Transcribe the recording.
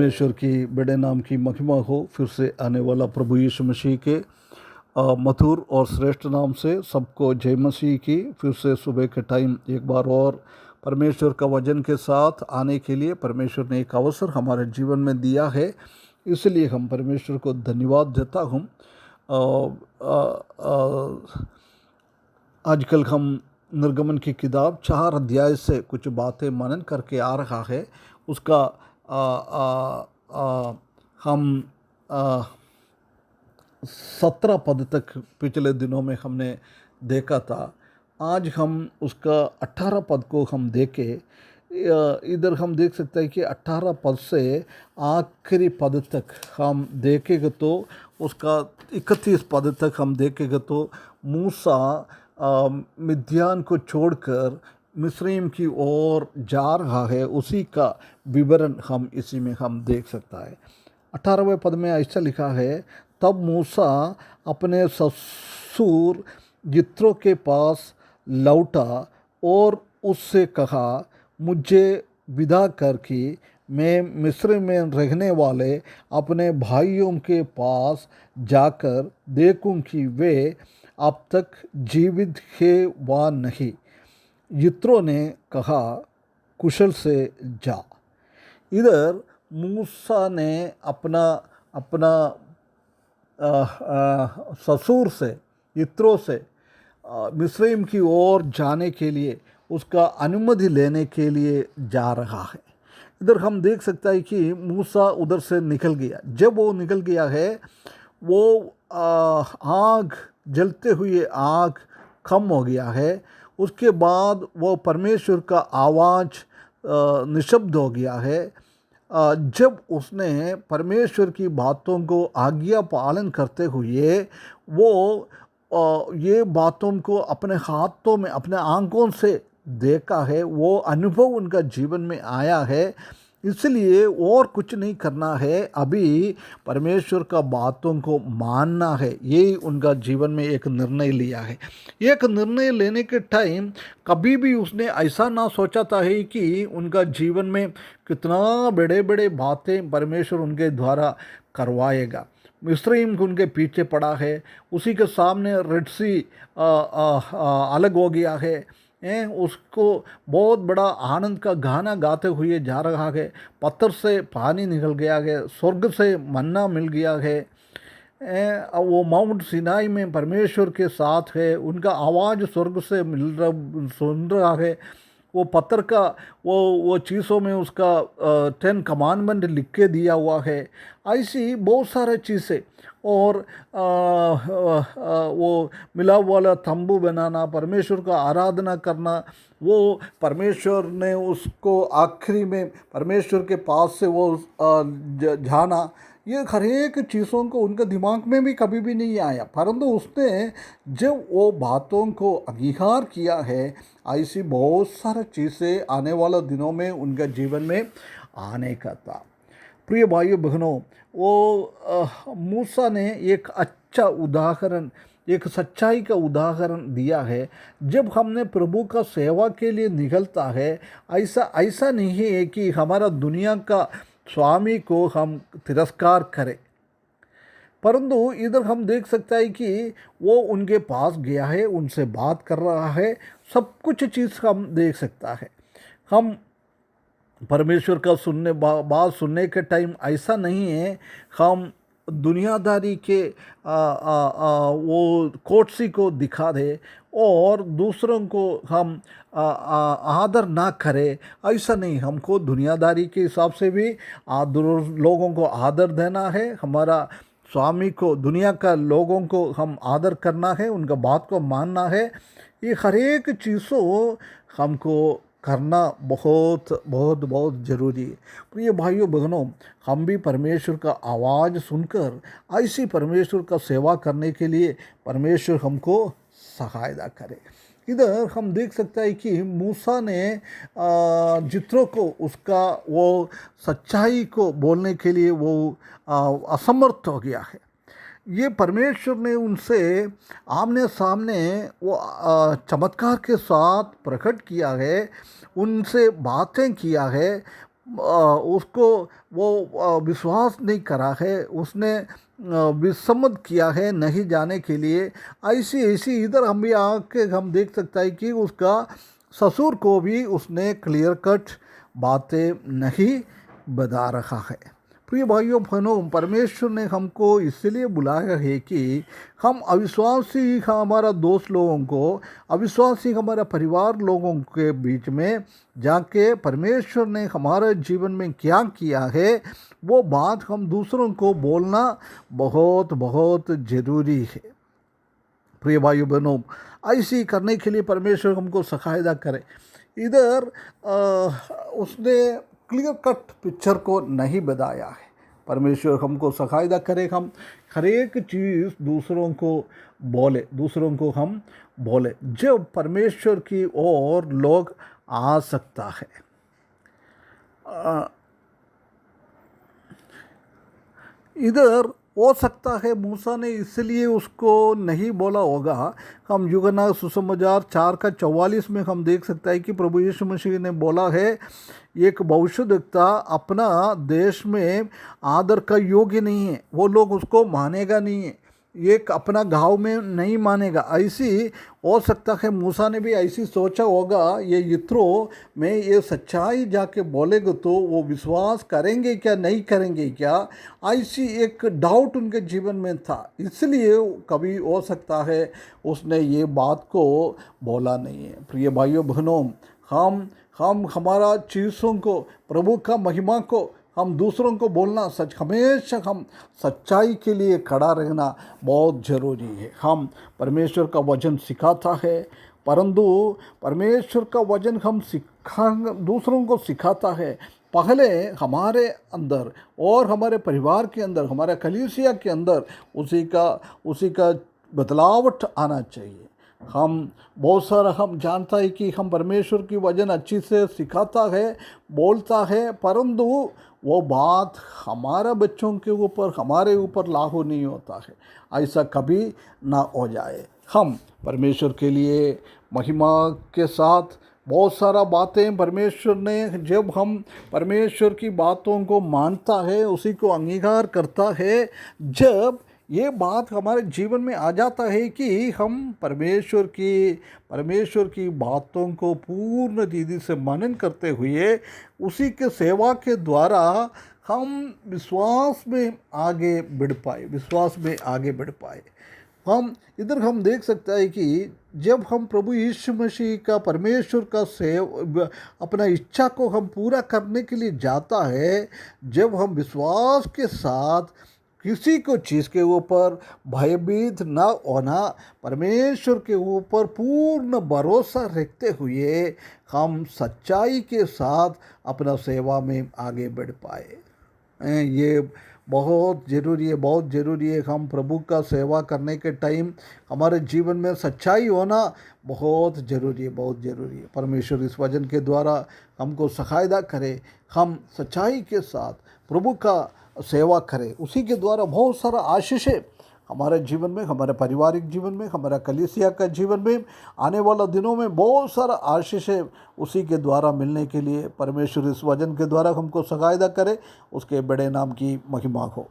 परमेश्वर की बड़े नाम की महिमा हो। फिर से आने वाला प्रभु यीशु मसीह के मधुर और श्रेष्ठ नाम से सबको जय मसीह की। फिर से सुबह के टाइम एक बार और परमेश्वर का वचन के साथ आने के लिए परमेश्वर ने एक अवसर हमारे जीवन में दिया है, इसलिए हम परमेश्वर को धन्यवाद देता हूँ। आजकल हम निर्गमन की किताब 4 अध्याय से कुछ बातें मनन करके आ रहा है। उसका आ, आ, आ, हम 17 पद तक पिछले दिनों में हमने देखा था। आज हम उसका 18 पद को हम देखें। इधर हम देख सकते हैं कि 18 पद से आखिरी पद तक हम देखेंगे तो उसका 31 पद तक हम देखेंगे तो मूसा मिद्यान को छोड़कर मिस्रईम की ओर जा रहा है, उसी का विवरण हम इसी में हम देख सकता है। 18वें पद में ऐसा लिखा है, तब मूसा अपने ससुर यित्रो के पास लौटा और उससे कहा, मुझे विदा कर कि मैं मिस्र में रहने वाले अपने भाइयों के पास जाकर देखूं कि वे अब तक जीवित है व नहीं। यित्रो ने कहा, कुशल से जा। इधर मूसा ने अपना अपना ससुर से यित्रो से मिस्रईम की ओर जाने के लिए उसका अनुमति लेने के लिए जा रहा है। इधर हम देख सकते हैं कि मूसा उधर से निकल गया। जब वो निकल गया है, वो आग जलते हुए आग कम हो गया है। उसके बाद वो परमेश्वर का आवाज़ निशब्द हो गया है। जब उसने परमेश्वर की बातों को आज्ञा पालन करते हुए वो ये बातों को अपने हाथों में अपने आंखों से देखा है, वो अनुभव उनका जीवन में आया है। इसलिए और कुछ नहीं करना है, अभी परमेश्वर का बातों को मानना है। यही उनका जीवन में एक निर्णय लिया है। एक निर्णय लेने के टाइम कभी भी उसने ऐसा ना सोचा था है कि उनका जीवन में कितना बड़े बड़े बातें परमेश्वर उनके द्वारा करवाएगा। मिस्रईम उनके पीछे पड़ा है, उसी के सामने रेड सी अलग हो गया है। उसको बहुत बड़ा आनंद का गाना गाते हुए जा रहा है। पत्थर से पानी निकल गया है, स्वर्ग से मन्ना मिल गया है। वो माउंट सिनाई में परमेश्वर के साथ है, उनका आवाज़ स्वर्ग से सुन रहा है। वो पत्थर का वो चीज़ों में उसका 10 कमांडमेंट लिख के दिया हुआ है। ऐसी बहुत सारे चीज़ें और वो मिलाव वाला तंबू बनाना, परमेश्वर का आराधना करना, वो परमेश्वर ने उसको आखिरी में परमेश्वर के पास से वो जाना, ये हर एक चीज़ों को उनके दिमाग में भी कभी भी नहीं आया। परंतु उसने जब वो बातों को अंगीकार किया है, ऐसी बहुत सारी चीज़ें आने वाले दिनों में उनके जीवन में आने का था। प्रिय भाइयों बहनों, वो मूसा ने एक अच्छा उदाहरण, एक सच्चाई का उदाहरण दिया है। जब हमने प्रभु का सेवा के लिए निकलता है, ऐसा नहीं है कि हमारा दुनिया का स्वामी को हम तिरस्कार करें। परंतु इधर हम देख सकते हैं कि वो उनके पास गया है, उनसे बात कर रहा है, सब कुछ चीज़ हम देख सकता है। हम परमेश्वर का बात सुनने के टाइम ऐसा नहीं है हम दुनियादारी के वो कोटसी को दिखा दे और दूसरों को हम आदर ना करें, ऐसा नहीं। हमको दुनियादारी के हिसाब से भी लोगों को आदर देना है। हमारा स्वामी को, दुनिया का लोगों को हम आदर करना है, उनका बात को मानना है। ये हर एक चीज़ों हमको करना बहुत बहुत बहुत ज़रूरी है। प्रिय भाइयों बहनों, हम भी परमेश्वर का आवाज़ सुनकर ऐसी परमेश्वर का सेवा करने के लिए परमेश्वर हमको सहायता करे। इधर हम देख सकते हैं कि मूसा ने जित्रो को उसका वो सच्चाई को बोलने के लिए वो असमर्थ हो गया है। ये परमेश्वर ने उनसे आमने सामने वो चमत्कार के साथ प्रकट किया है, उनसे बातें किया है। उसको वो विश्वास नहीं करा है, उसने विसम्मत किया है नहीं जाने के लिए। ऐसी ऐसी इधर हम भी आके हम देख सकता है कि उसका ससुर को भी उसने क्लियर कट बातें नहीं बता रहा है। प्रिय भाइयों बहनों, परमेश्वर ने हमको इसलिए बुलाया है कि हम अविश्वासी हमारा दोस्त लोगों को, अविश्वासी हमारा परिवार लोगों के बीच में जाके परमेश्वर ने हमारे जीवन में क्या किया है वो बात हम दूसरों को बोलना बहुत बहुत ज़रूरी है। प्रिय भाइयों बहनों, ऐसी करने के लिए परमेश्वर हमको सहायता करे। इधर उसने क्लियर कट पिक्चर को नहीं बताया है। परमेश्वर हमको सहायता करे, हम हर एक चीज़ दूसरों को बोले, दूसरों को हम बोले जब परमेश्वर की ओर लोग आ सकता है। इधर हो सकता है मूसा ने इसलिए उसको नहीं बोला होगा। हम यूहन्ना सुसमाचार 4:44 में हम देख सकता है कि प्रभु यीशु मसीह ने बोला है, एक भविष्यद्वक्ता अपना देश में आदर का योग्य नहीं है, वो लोग उसको मानेगा नहीं है, एक अपना गांव में नहीं मानेगा। ऐसी हो सकता है मूसा ने भी ऐसी सोचा होगा, ये यित्रो में ये सच्चाई जाके बोलेगा तो वो विश्वास करेंगे क्या नहीं करेंगे क्या, ऐसी एक डाउट उनके जीवन में था। इसलिए कभी हो सकता है उसने ये बात को बोला नहीं है। प्रिय भाइयों बहनों, हम हमारा चीज़ों को, प्रभु का महिमा को हम दूसरों को बोलना, सच हमेशा हम सच्चाई के लिए खड़ा रहना बहुत ज़रूरी है। हम परमेश्वर का वचन सिखाता है, परंतु परमेश्वर का वचन हम दूसरों को सिखाता है, पहले हमारे अंदर और हमारे परिवार के अंदर, हमारे कलीसिया के अंदर उसी का बदलावट आना चाहिए। हम बहुत सारा हम जानता है कि हम परमेश्वर की वचन अच्छी से सिखाता है, बोलता है, परंतु वो बात हमारा बच्चों के ऊपर, हमारे ऊपर लागू नहीं होता है। ऐसा कभी ना हो जाए। हम परमेश्वर के लिए महिमा के साथ बहुत सारा बातें परमेश्वर ने, जब हम परमेश्वर की बातों को मानता है, उसी को अंगीकार करता है, जब ये बात हमारे जीवन में आ जाता है कि हम परमेश्वर की बातों को पूर्ण रीति से मनन करते हुए उसी के सेवा के द्वारा हम विश्वास में आगे बढ़ पाए। हम इधर हम देख सकते हैं कि जब हम प्रभु यीशु मसीह का, परमेश्वर का अपना इच्छा को हम पूरा करने के लिए जाता है, जब हम विश्वास के साथ किसी को चीज़ के ऊपर भयभीत न होना, परमेश्वर के ऊपर पूर्ण भरोसा रखते हुए हम सच्चाई के साथ अपना सेवा में आगे बढ़ पाए। ये बहुत ज़रूरी है। हम प्रभु का सेवा करने के टाइम हमारे जीवन में सच्चाई होना बहुत ज़रूरी है। परमेश्वर इस वचन के द्वारा हमको सहायता करे, हम सच्चाई के साथ प्रभु का सेवा करें, उसी के द्वारा बहुत सारा आशीषें हमारे जीवन में, हमारे पारिवारिक जीवन में, हमारा कलीसिया का जीवन में, आने वाला दिनों में बहुत सारा आशीषें उसी के द्वारा मिलने के लिए परमेश्वर इस वचन के द्वारा हमको सहायता करे। उसके बड़े नाम की महिमा हो।